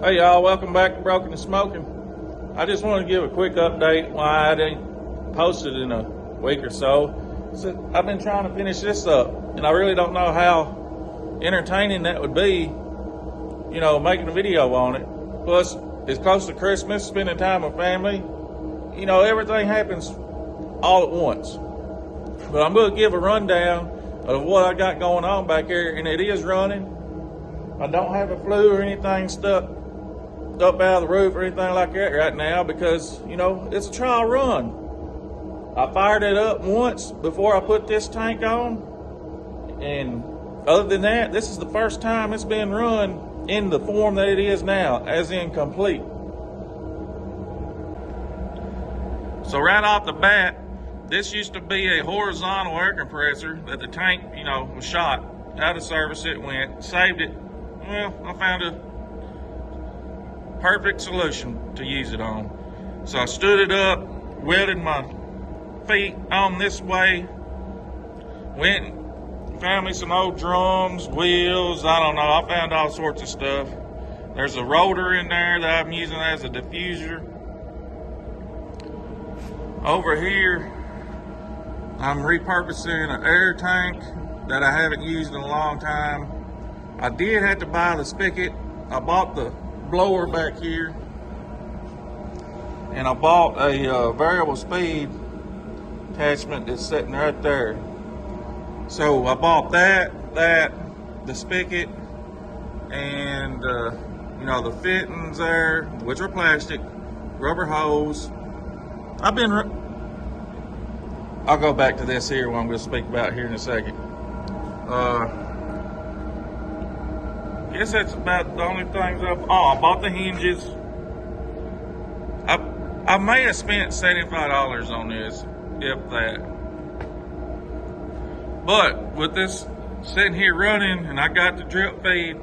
Hey y'all, welcome back to Broken and Smoking. I just want to give a quick update why I didn't post it in a week or so. So I've been trying to finish this up, and I really don't know how entertaining that would be, making a video on it. Plus, it's close to Christmas, spending time with family. Everything happens all at once. But I'm going to give a rundown of what I got going on back here, and it is running. I don't have a flue or anything stuck up out of the roof or anything like that right now because, it's a trial run. I fired it up once before I put this tank on, and other than that, this is the first time it's been run in the form that it is now, as in complete. So right off the bat, this used to be a horizontal air compressor that the tank, was shot out of service. It went, saved it. Well, I found a perfect solution to use it on. So I stood it up, welded my feet on this way, went and found me some old drums, wheels, I don't know, I found all sorts of stuff. There's a rotor in there that I'm using as a diffuser. Over here, I'm repurposing an air tank that I haven't used in a long time. I did have to buy the spigot. I bought the blower back here, and I bought a variable speed attachment that's sitting right there. So I bought that, the spigot, and the fittings there, which are plastic, rubber hose. I'll go back to this here, what I'm going to speak about here in a second. I guess that's about the only things I bought the hinges. I may have spent $75 on this, if that. But with this sitting here running, and I got the drip feed,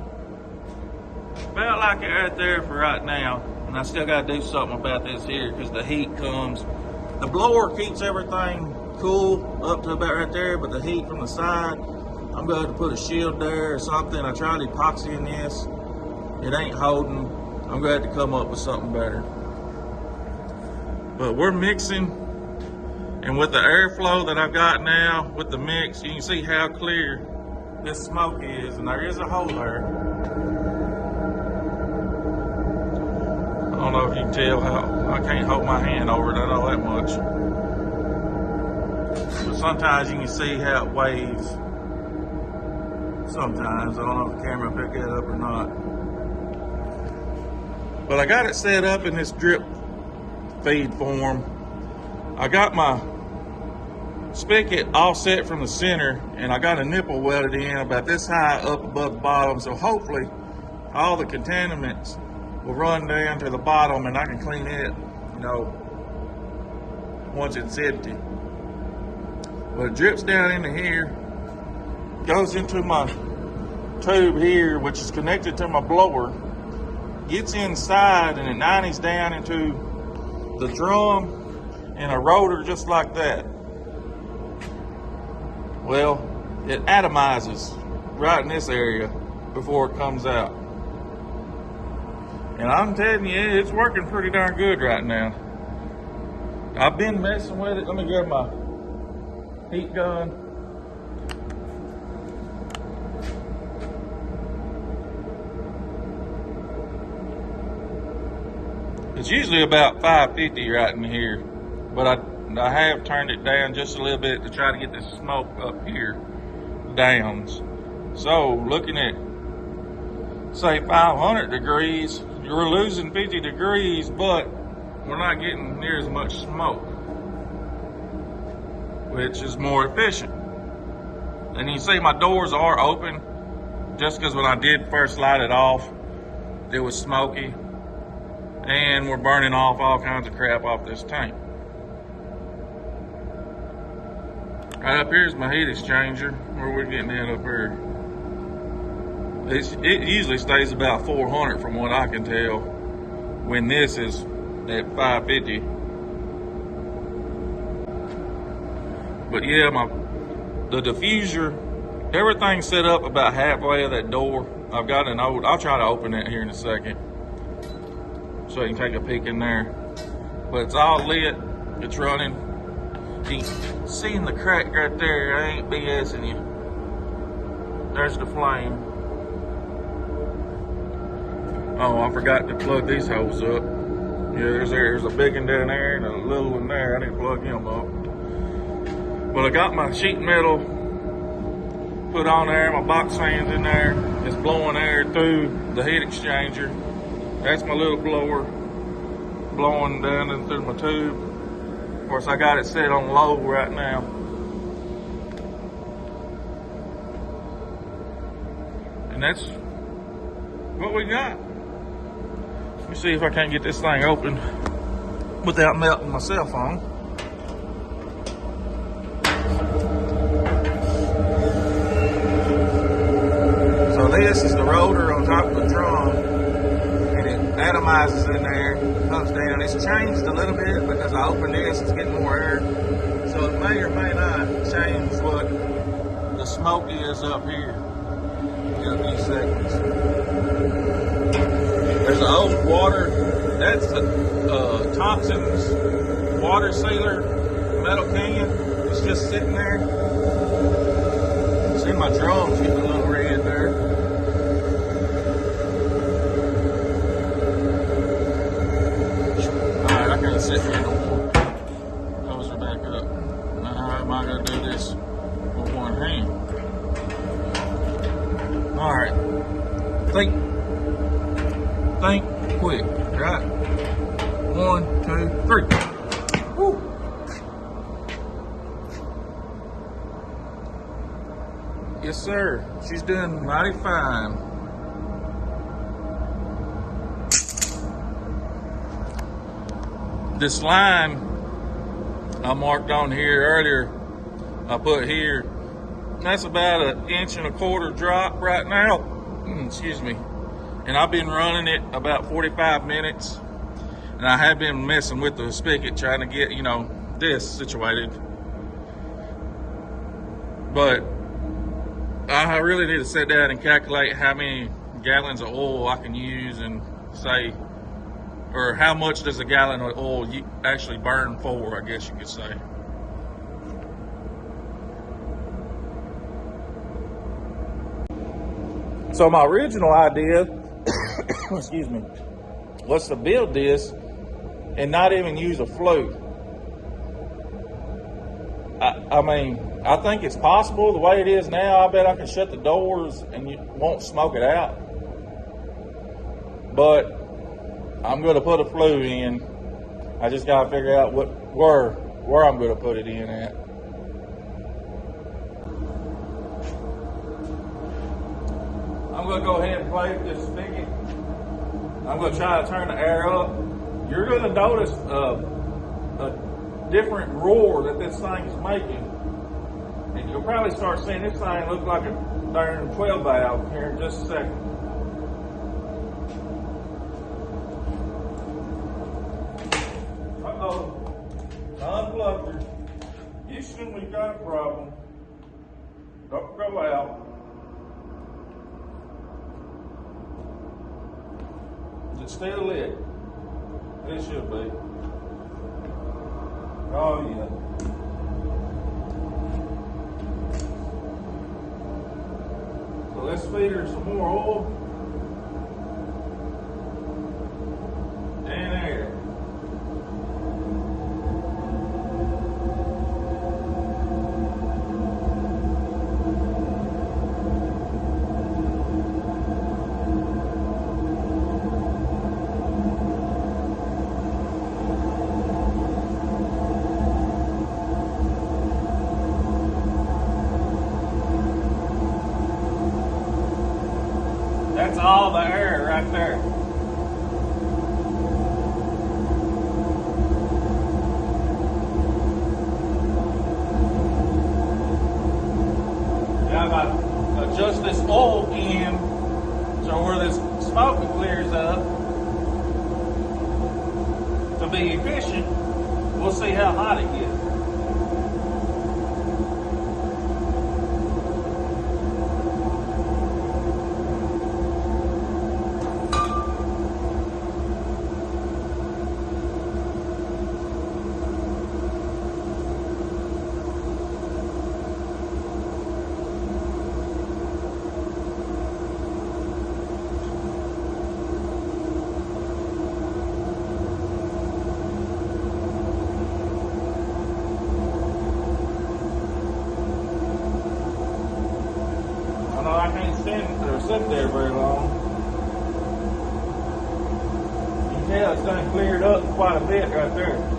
felt like it right there for right now. And I still got to do something about this here because the heat comes. The blower keeps everything cool up to about right there, but the heat from the side, I'm going to put a shield there or something. I tried epoxy in this. It ain't holding. I'm going to have to come up with something better. But we're mixing, and with the airflow that I've got now with the mix, you can see how clear this smoke is, and there is a hole there. I don't know if you can tell how I can't hold my hand over it. I know that much. But sometimes you can see how it waves. Sometimes. I don't know if the camera will pick that up or not. But I got it set up in this drip feed form. I got my spigot offset from the center, and I got a nipple welded in about this high up above the bottom. So hopefully all the contaminants will run down to the bottom and I can clean it, once it's empty. But it drips down into here, goes into my tube here, which is connected to my blower, gets inside, and it 90s down into the drum and a rotor just like that. Well, it atomizes right in this area before it comes out. And I'm telling you, it's working pretty darn good right now. I've been messing with it. Let me grab my heat gun. It's usually about 550 right in here, but I have turned it down just a little bit to try to get the smoke up here down. So looking at, say, 500 degrees, you're losing 50 degrees, but we're not getting near as much smoke, which is more efficient. And you see my doors are open, just because when I did first light it off, it was smoky. And we're burning off all kinds of crap off this tank. Right up here is my heat exchanger, where we're getting it up here. It usually stays about 400 from what I can tell, when this is at 550. But yeah, the diffuser, everything's set up about halfway of that door. I've got an old, I'll try to open it here in a second. so you can take a peek in there. But it's all lit, it's running. You can see in the crack right there, I ain't BSing you. There's the flame. Oh, I forgot to plug these holes up. Yeah, there's a big one down there and a little one there. I need to plug them up. But I got my sheet metal put on there, my box fans in there. It's blowing air through the heat exchanger. That's my little blower blowing down in through my tube. Of course, I got it set on low right now. And that's what we got. Let me see if I can't get this thing open without melting my cell phone. So this is the rotor on top of the drum, and it atomizes in there, comes down. It's changed a little bit because I opened this, it's getting more air. So it may or may not change what the smoke is up here in a few seconds. There's an old water, that's the toxins water sealer metal can. It's just sitting there. See my drum's getting a little red there. Alright, I can't sit here no more. Those are back up. Now how am I going to do this with one hand? Alright. Think quick, right? 1, 2, 3. Woo. Yes, sir. She's doing mighty fine. This line I marked on here earlier, I put here, that's about 1.25 inch drop right now. Excuse me. And I've been running it about 45 minutes. And I have been messing with the spigot trying to get, you know, this situated. But I really need to sit down and calculate how many gallons of oil I can use and say, or how much does a gallon of oil actually burn for, I guess you could say. So my original idea, excuse me, was to build this and not even use a flue. I mean, I think it's possible the way it is now. I bet I can shut the doors and you won't smoke it out. But I'm going to put a flue in. I just got to figure out where I'm going to put it in at. I'm going to go ahead and play with this spigot. I'm going to try to turn the air up. You're going to notice a different roar that this thing is making. And you'll probably start seeing this thing look like a darn 12 valve here in just a second. Uh-oh. I unplugged her. Houston, we've got a problem. Don't go out. Is it still lit? It should be. Oh, yeah. So let's feed her some more oil and air. That's all the air right there. Now if I adjust this oil in so where this smoke clears up to be efficient, we'll see how hot it gets. tell it's done cleared up quite a bit right there.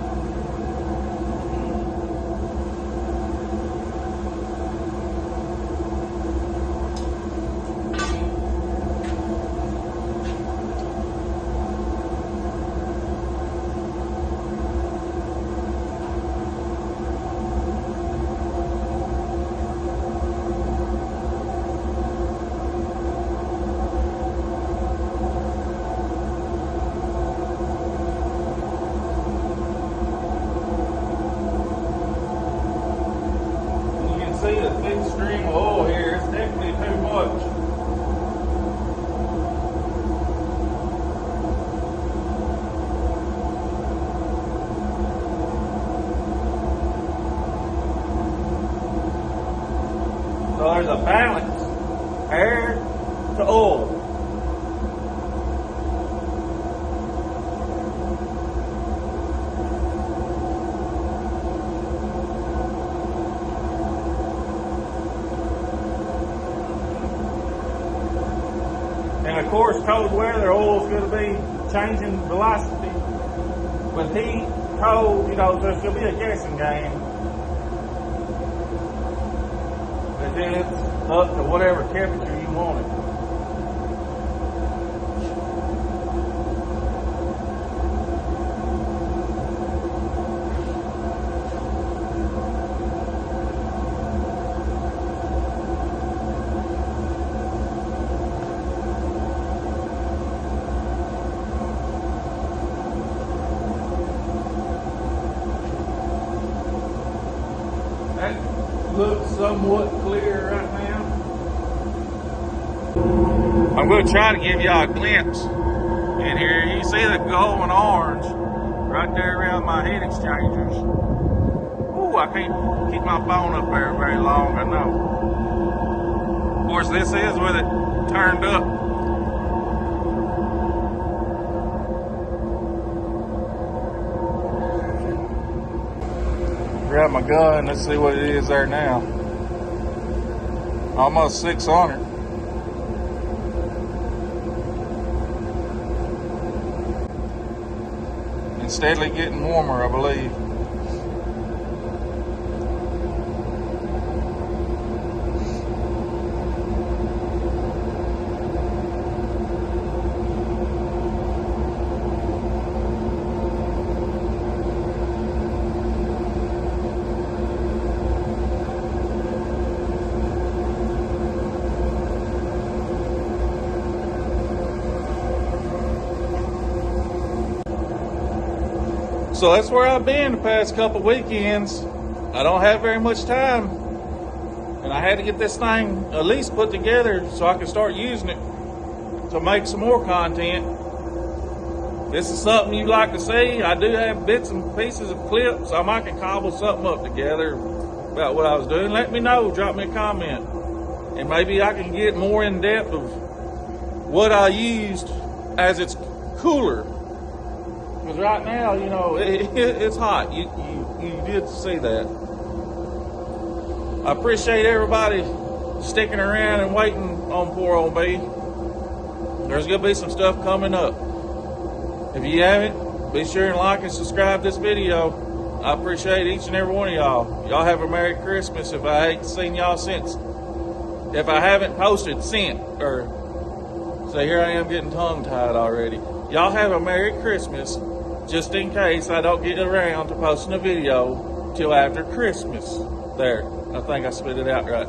See the thick stream of oil here, it's definitely too much. So there's a balance, air to oil. And of course, cold weather, oil's going to be changing velocity. With heat, cold, you know, so it's going to be a guessing game. And then it's up to whatever temperature you want it. That looks somewhat clear right now. I'm going to try to give y'all a glimpse in here. You see the glowing orange right there around my heat exchangers. Ooh, I can't keep my phone up there very long, I know. Of course, this is with it turned up. Grab my gun, let's see what it is there now. Almost 600. And steadily getting warmer, I believe. So that's where I've been the past couple weekends. I don't have very much time. And I had to get this thing at least put together so I can start using it to make some more content. This is something you'd like to see. I do have bits and pieces of clips. I might can cobble something up together about what I was doing. Let me know, drop me a comment. And maybe I can get more in depth of what I used as it's cooler. Because right now, you know, it's hot. You did see that. I appreciate everybody sticking around and waiting on poor old me. There's going to be some stuff coming up. If you haven't, be sure and like and subscribe this video. I appreciate each and every one of y'all. Y'all have a Merry Christmas if I ain't seen y'all since. If I haven't posted since. So here I am getting tongue-tied already. Y'all have a Merry Christmas. Just in case I don't get around to posting a video till after Christmas. There, I think I spit it out right.